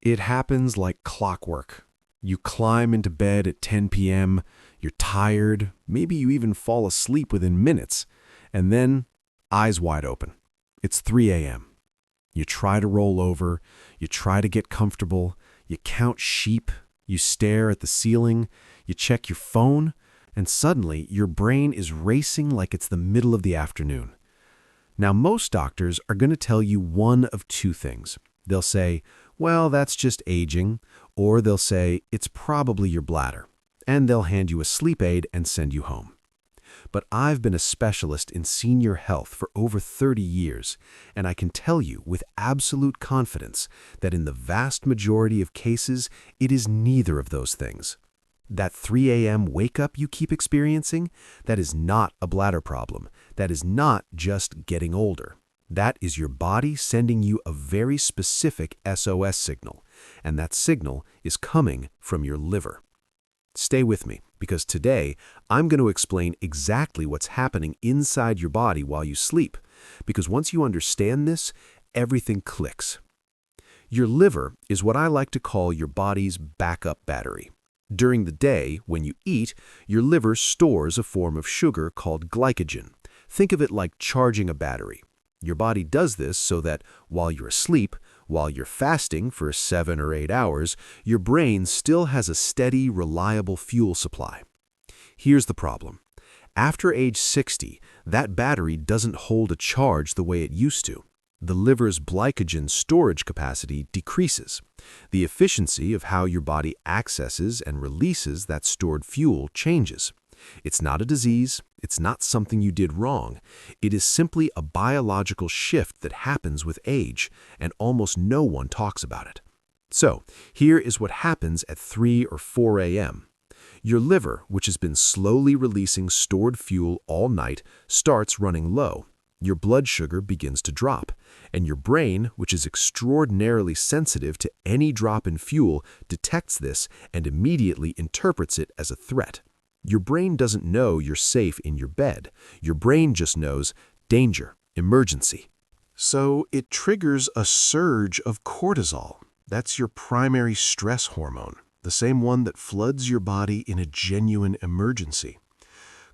It happens like clockwork. You climb into bed at 10 p.m., you're tired, maybe you even fall asleep within minutes, and then, eyes wide open. It's 3 a.m. You try to roll over, you try to get comfortable, you count sheep, you stare at the ceiling, you check your phone, and suddenly your brain is racing like it's the middle of the afternoon. Now, most doctors are going to tell you one of two things. They'll say, well, that's just aging, or they'll say, it's probably your bladder, and they'll hand you a sleep aid and send you home. But I've been a specialist in senior health for over 30 years, and I can tell you with absolute confidence that in the vast majority of cases, it is neither of those things. That 3 a.m. wake-up you keep experiencing, that is not a bladder problem. That is not just getting older. That is your body sending you a very specific SOS signal, and that signal is coming from your liver. Stay with me, because today I'm going to explain exactly what's happening inside your body while you sleep, because once you understand this, everything clicks. Your liver is what I like to call your body's backup battery. During the day, when you eat, your liver stores a form of sugar called glycogen. Think of it like charging a battery. Your body does this so that while you're asleep, while you're fasting for 7 or 8 hours, your brain still has a steady, reliable fuel supply. Here's the problem. After age 60, that battery doesn't hold a charge the way it used to. The liver's glycogen storage capacity decreases. The efficiency of how your body accesses and releases that stored fuel changes. It's not a disease, it's not something you did wrong. It is simply a biological shift that happens with age, and almost no one talks about it. So, here is what happens at 3 or 4 a.m. Your liver, which has been slowly releasing stored fuel all night, starts running low. Your blood sugar begins to drop, and your brain, which is extraordinarily sensitive to any drop in fuel, detects this and immediately interprets it as a threat. Your brain doesn't know you're safe in your bed. Your brain just knows danger, emergency. So it triggers a surge of cortisol. That's your primary stress hormone, the same one that floods your body in a genuine emergency.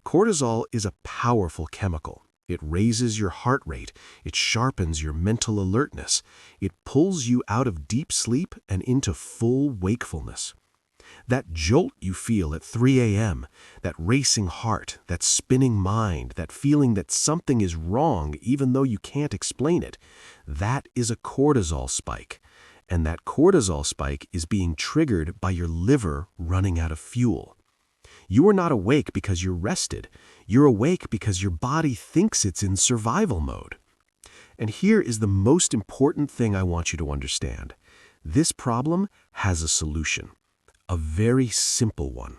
Cortisol is a powerful chemical. It raises your heart rate, it sharpens your mental alertness, it pulls you out of deep sleep and into full wakefulness. That jolt you feel at 3 a.m., that racing heart, that spinning mind, that feeling that something is wrong even though you can't explain it, that is a cortisol spike. And that cortisol spike is being triggered by your liver running out of fuel. You are not awake because you're rested. You're awake because your body thinks it's in survival mode. And here is the most important thing I want you to understand. This problem has a solution. A very simple one.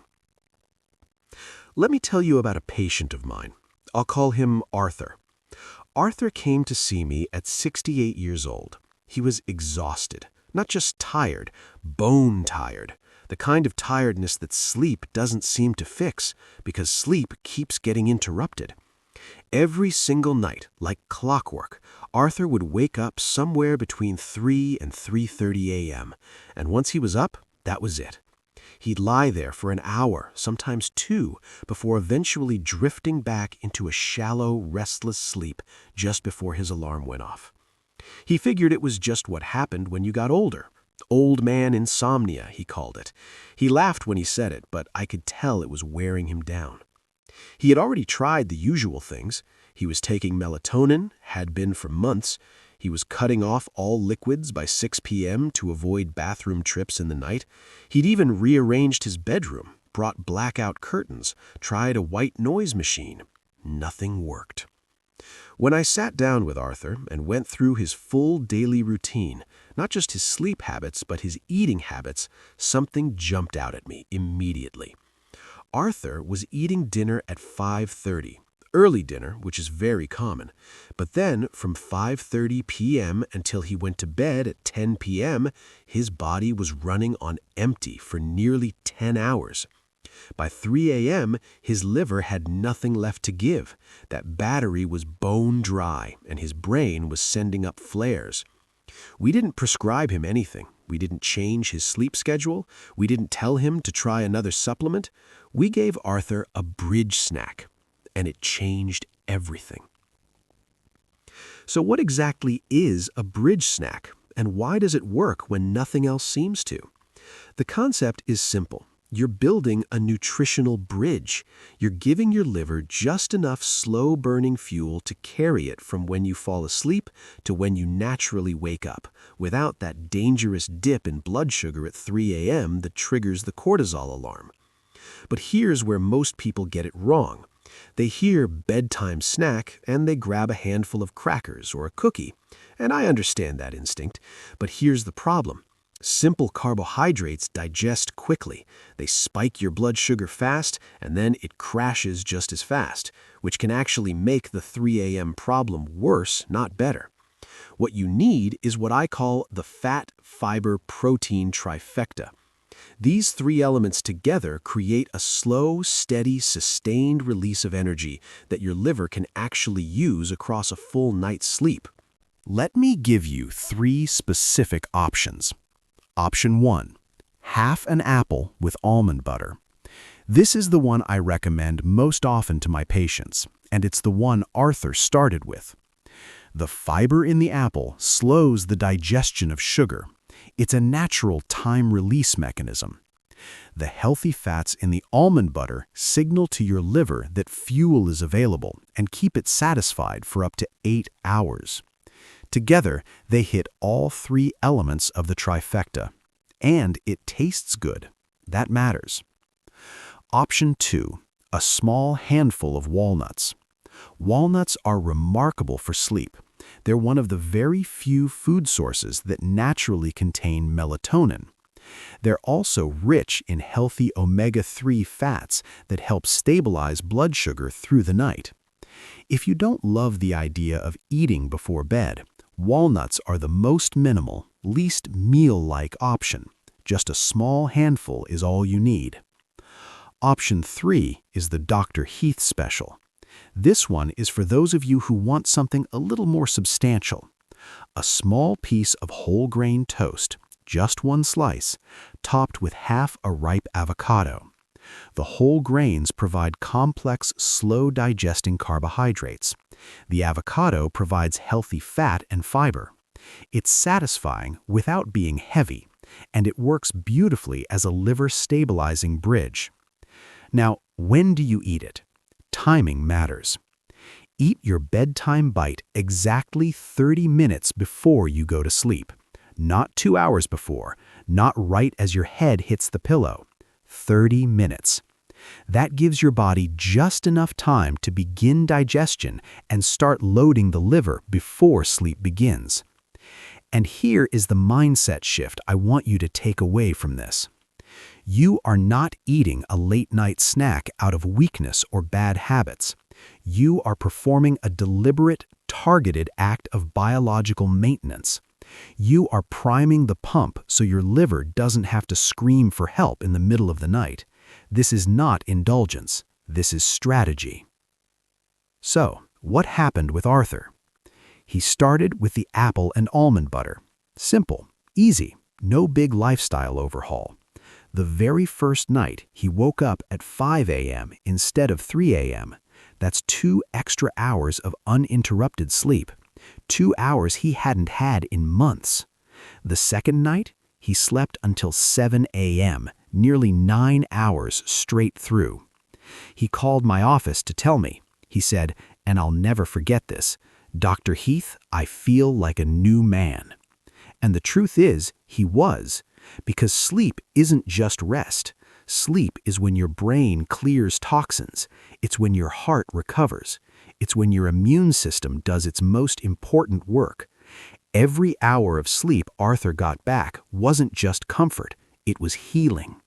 Let me tell you about a patient of mine. I'll call him Arthur. Arthur came to see me at 68 years old. He was exhausted, not just tired, bone tired. The kind of tiredness that sleep doesn't seem to fix because sleep keeps getting interrupted. Every single night, like clockwork, Arthur would wake up somewhere between 3 and 3:30 a.m., and once he was up, that was it. He'd lie there for an hour, sometimes 2, before eventually drifting back into a shallow, restless sleep just before his alarm went off. He figured it was just what happened when you got older. Old Man Insomnia, he called it. He laughed when he said it, but I could tell it was wearing him down. He had already tried the usual things. He was taking melatonin, had been for months. He was cutting off all liquids by 6 p.m. to avoid bathroom trips in the night. He'd even rearranged his bedroom, brought blackout curtains, tried a white noise machine. Nothing worked. When I sat down with Arthur and went through his full daily routine, not just his sleep habits, but his eating habits, something jumped out at me immediately. Arthur was eating dinner at 5:30, early dinner, which is very common. But then from 5:30 p.m. until he went to bed at 10 p.m., his body was running on empty for nearly 10 hours. By 3 a.m., his liver had nothing left to give. That battery was bone dry, and his brain was sending up flares. We didn't prescribe him anything. We didn't change his sleep schedule. We didn't tell him to try another supplement. We gave Arthur a bridge snack, and it changed everything. So what exactly is a bridge snack, and why does it work when nothing else seems to? The concept is simple. You're building a nutritional bridge. You're giving your liver just enough slow-burning fuel to carry it from when you fall asleep to when you naturally wake up, without that dangerous dip in blood sugar at 3 a.m. that triggers the cortisol alarm. But here's where most people get it wrong. They hear bedtime snack and they grab a handful of crackers or a cookie. And I understand that instinct, but here's the problem. Simple carbohydrates digest quickly. They spike your blood sugar fast, and then it crashes just as fast, which can actually make the 3 a.m. problem worse, not better. What you need is what I call the fat, fiber, protein trifecta. These three elements together create a slow, steady, sustained release of energy that your liver can actually use across a full night's sleep. Let me give you 3 specific options. Option 1, half an apple with almond butter. This is the one I recommend most often to my patients, and it's the one Arthur started with. The fiber in the apple slows the digestion of sugar. It's a natural time release mechanism. The healthy fats in the almond butter signal to your liver that fuel is available and keep it satisfied for up to 8 hours. Together, they hit all 3 elements of the trifecta. And it tastes good. That matters. Option 2, a small handful of walnuts. Walnuts are remarkable for sleep. They're one of the very few food sources that naturally contain melatonin. They're also rich in healthy omega-3 fats that help stabilize blood sugar through the night. If you don't love the idea of eating before bed, walnuts are the most minimal, least meal-like option. Just a small handful is all you need. Option 3 is the Dr. Heath special. This one is for those of you who want something a little more substantial. A small piece of whole grain toast, just 1 slice, topped with half a ripe avocado. The whole grains provide complex, slow-digesting carbohydrates. The avocado provides healthy fat and fiber. It's satisfying without being heavy, and it works beautifully as a liver-stabilizing bridge. Now, when do you eat it? Timing matters. Eat your bedtime bite exactly 30 minutes before you go to sleep. Not 2 hours before, not right as your head hits the pillow. 30 minutes. That gives your body just enough time to begin digestion and start loading the liver before sleep begins. And here is the mindset shift I want you to take away from this. You are not eating a late-night snack out of weakness or bad habits. You are performing a deliberate, targeted act of biological maintenance. You are priming the pump so your liver doesn't have to scream for help in the middle of the night. This is not indulgence. This is strategy. So, what happened with Arthur? He started with the apple and almond butter. Simple, easy, no big lifestyle overhaul. The very first night, he woke up at 5 a.m. instead of 3 a.m. That's 2 extra hours of uninterrupted sleep. 2 hours he hadn't had in months. The second night, he slept until 7 a.m., nearly 9 hours straight through. He called my office to tell me. He said, and I'll never forget this, "Dr. Heath, I feel like a new man." And the truth is, he was, because sleep isn't just rest. Sleep is when your brain clears toxins. It's when your heart recovers. It's when your immune system does its most important work. Every hour of sleep Arthur got back wasn't just comfort, it was healing.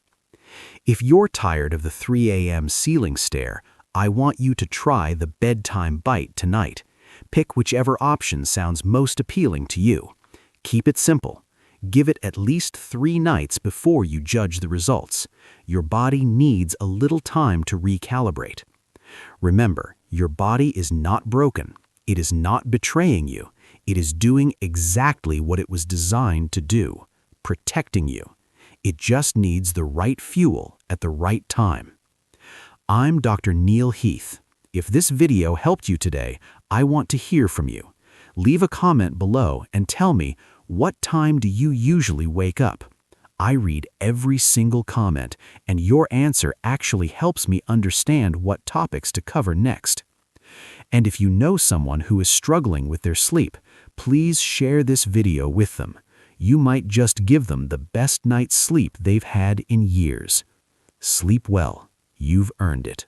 If you're tired of the 3 a.m. ceiling stare, I want you to try the Bedtime Bite tonight. Pick whichever option sounds most appealing to you. Keep it simple. Give it at least 3 nights before you judge the results. Your body needs a little time to recalibrate. Remember, your body is not broken. It is not betraying you. It is doing exactly what it was designed to do. protecting you. It just needs the right fuel at the right time. I'm Dr. Neal Heath. If this video helped you today, I want to hear from you. Leave a comment below and tell me, what time do you usually wake up? I read every single comment, and your answer actually helps me understand what topics to cover next. And if you know someone who is struggling with their sleep, please share this video with them. You might just give them the best night's sleep they've had in years. Sleep well. You've earned it.